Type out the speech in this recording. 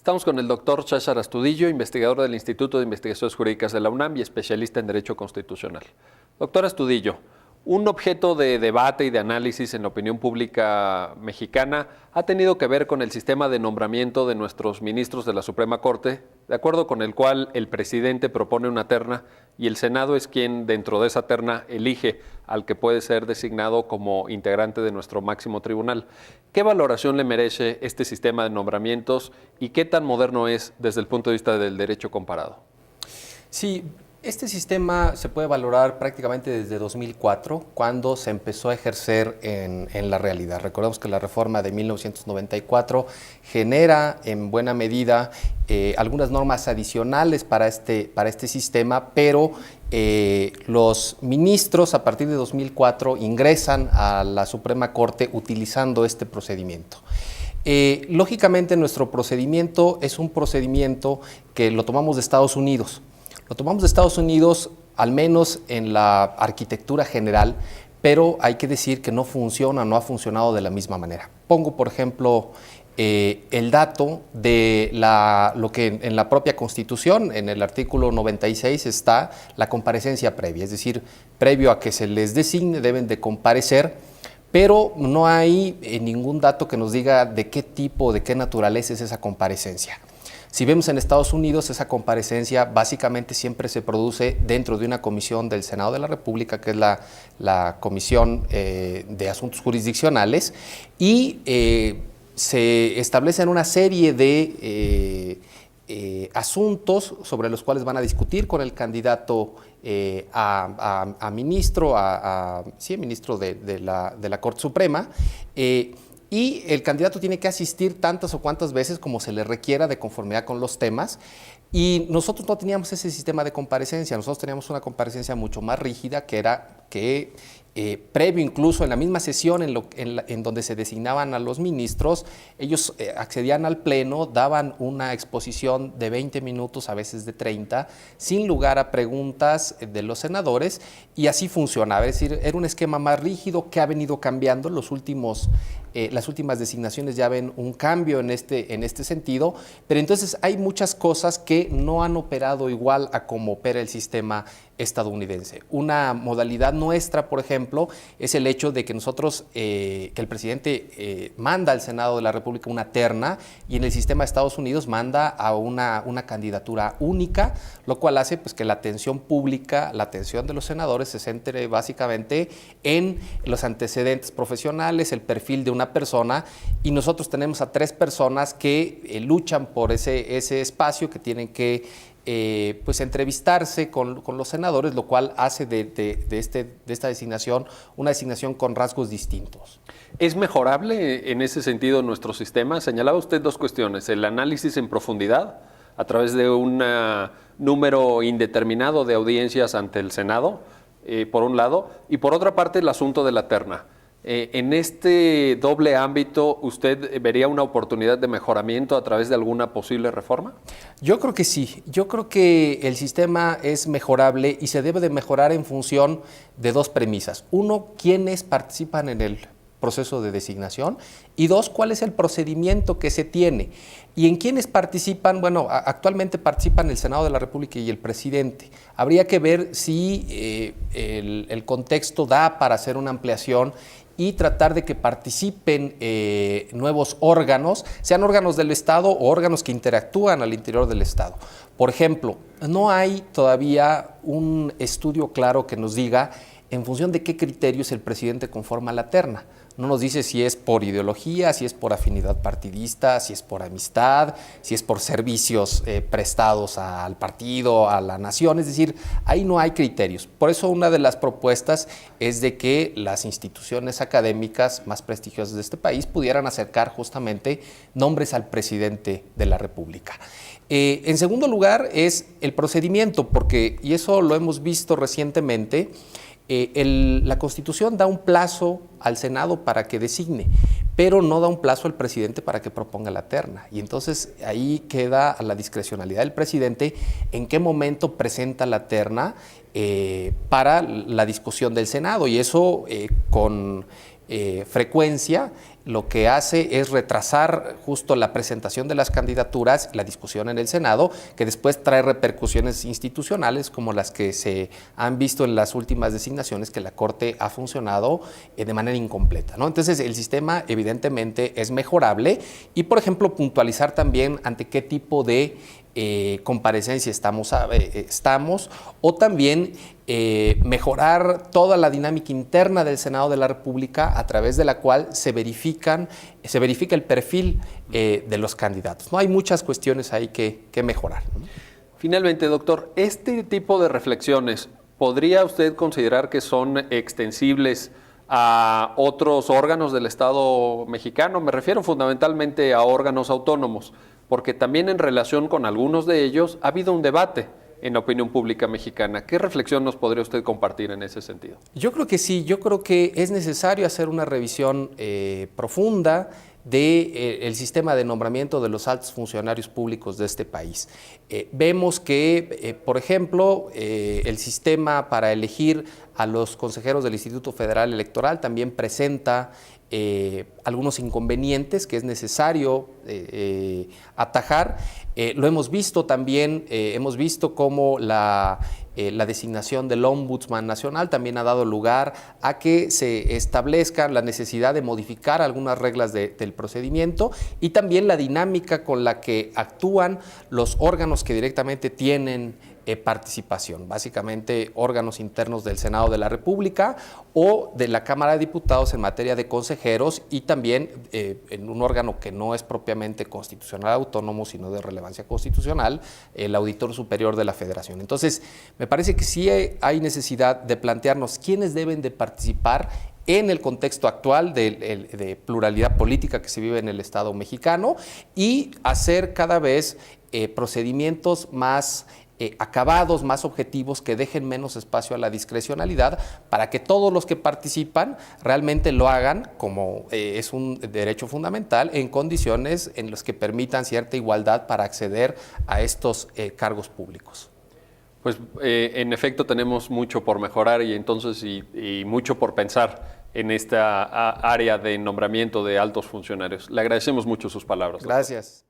Estamos con el doctor César Astudillo, investigador del Instituto de Investigaciones Jurídicas de la UNAM y especialista en Derecho Constitucional. Doctor Astudillo, un objeto de debate y de análisis en la opinión pública mexicana ha tenido que ver con el sistema de nombramiento de nuestros ministros de la Suprema Corte, de acuerdo con el cual el presidente propone una terna y el Senado es quien, dentro de esa terna, elige al que puede ser designado como integrante de nuestro máximo tribunal. ¿Qué valoración le merece este sistema de nombramientos y qué tan moderno es desde el punto de vista del derecho comparado? Sí, este sistema se puede valorar prácticamente desde 2004, cuando se empezó a ejercer en la realidad. Recordemos que la reforma de 1994 genera en buena medida algunas normas adicionales para este sistema, pero los ministros a partir de 2004 ingresan a la Suprema Corte utilizando este procedimiento. Lógicamente nuestro procedimiento es un procedimiento que lo tomamos de Estados Unidos. Lo tomamos de Estados Unidos, al menos en la arquitectura general, pero hay que decir que no funciona, no ha funcionado de la misma manera. Pongo, por ejemplo, el dato de lo que en la propia Constitución, en el artículo 96, está la comparecencia previa, es decir, previo a que se les designe deben de comparecer, pero no hay ningún dato que nos diga de qué tipo, de qué naturaleza es esa comparecencia. Si vemos en Estados Unidos, esa comparecencia básicamente siempre se produce dentro de una comisión del Senado de la República, que es la Comisión de Asuntos Jurisdiccionales, y se establecen una serie de asuntos sobre los cuales van a discutir con el candidato a ministro, ministro de la Corte Suprema, y el candidato tiene que asistir tantas o cuantas veces como se le requiera de conformidad con los temas. Y nosotros no teníamos ese sistema de comparecencia, nosotros teníamos una comparecencia mucho más rígida, que era que previo incluso en la misma sesión en donde se designaban a los ministros, ellos accedían al pleno, daban una exposición de 20 minutos, a veces de 30, sin lugar a preguntas de los senadores, y así funcionaba. Es decir, era un esquema más rígido que ha venido cambiando. Las últimas designaciones ya ven un cambio en este sentido, pero entonces hay muchas cosas que no han operado igual a como opera el sistema estadounidense. Una modalidad nuestra, por ejemplo, es el hecho de que que el presidente manda al Senado de la República una terna, y en el sistema de Estados Unidos manda a una candidatura única, lo cual hace pues, que la atención pública, la atención de los senadores se centre básicamente en los antecedentes profesionales, el perfil de una persona, y nosotros tenemos a 3 personas que luchan por ese espacio, que tienen que pues entrevistarse con los senadores, lo cual hace de esta designación una designación con rasgos distintos. ¿Es mejorable en ese sentido nuestro sistema? Señalaba usted 2 cuestiones: el análisis en profundidad a través de un número indeterminado de audiencias ante el Senado, por un lado, y por otra parte el asunto de la terna. En este doble ámbito, ¿usted vería una oportunidad de mejoramiento a través de alguna posible reforma? Yo creo que sí. Yo creo que el sistema es mejorable y se debe de mejorar en función de 2 premisas. 1, quiénes participan en el proceso de designación, y 2, cuál es el procedimiento que se tiene. Y en quiénes participan, bueno, actualmente participan el Senado de la República y el presidente. Habría que ver si el contexto da para hacer una ampliación y tratar de que participen nuevos órganos, sean órganos del Estado o órganos que interactúan al interior del Estado. Por ejemplo, no hay todavía un estudio claro que nos diga en función de qué criterios el presidente conforma la terna. No nos dice si es por ideología, si es por afinidad partidista, si es por amistad, si es por servicios prestados al partido, a la nación. Es decir, ahí no hay criterios. Por eso una de las propuestas es de que las instituciones académicas más prestigiosas de este país pudieran acercar justamente nombres al presidente de la República. En segundo lugar es el procedimiento, y eso lo hemos visto recientemente. La Constitución da un plazo al Senado para que designe, pero no da un plazo al presidente para que proponga la terna. Y entonces ahí queda a la discrecionalidad del presidente en qué momento presenta la terna para la discusión del Senado. Y eso con frecuencia, lo que hace es retrasar justo la presentación de las candidaturas, la discusión en el Senado, que después trae repercusiones institucionales como las que se han visto en las últimas designaciones, que la Corte ha funcionado de manera incompleta, ¿no? Entonces, el sistema evidentemente es mejorable y, por ejemplo, puntualizar también ante qué tipo de comparecencia estamos, o también mejorar toda la dinámica interna del Senado de la República a través de la cual se verifica el perfil de los candidatos, ¿no? Hay muchas cuestiones ahí que mejorar, ¿no? Finalmente, doctor, este tipo de reflexiones, ¿podría usted considerar que son extensibles a otros órganos del Estado mexicano? Me refiero fundamentalmente a órganos autónomos, porque también en relación con algunos de ellos ha habido un debate en la opinión pública mexicana. ¿Qué reflexión nos podría usted compartir en ese sentido? Yo creo que sí, yo creo que es necesario hacer una revisión profunda del sistema de nombramiento de los altos funcionarios públicos de este país. Vemos que, por ejemplo, el sistema para elegir a los consejeros del Instituto Federal Electoral también presenta algunos inconvenientes que es necesario atajar. Lo hemos visto también, hemos visto cómo la designación del Ombudsman Nacional también ha dado lugar a que se establezca la necesidad de modificar algunas reglas del procedimiento y también la dinámica con la que actúan los órganos que directamente tienen participación, básicamente órganos internos del Senado de la República o de la Cámara de Diputados en materia de consejeros y también en un órgano que no es propiamente constitucional autónomo, sino de relevancia constitucional, el Auditor Superior de la Federación. Entonces, me parece que sí hay necesidad de plantearnos quiénes deben de participar en el contexto actual de pluralidad política que se vive en el Estado mexicano y hacer cada vez procedimientos más acabados, más objetivos, que dejen menos espacio a la discrecionalidad para que todos los que participan realmente lo hagan como es un derecho fundamental en condiciones en las que permitan cierta igualdad para acceder a estos cargos públicos. Pues en efecto tenemos mucho por mejorar y entonces y mucho por pensar en esta área de nombramiento de altos funcionarios. Le agradecemos mucho sus palabras. Gracias.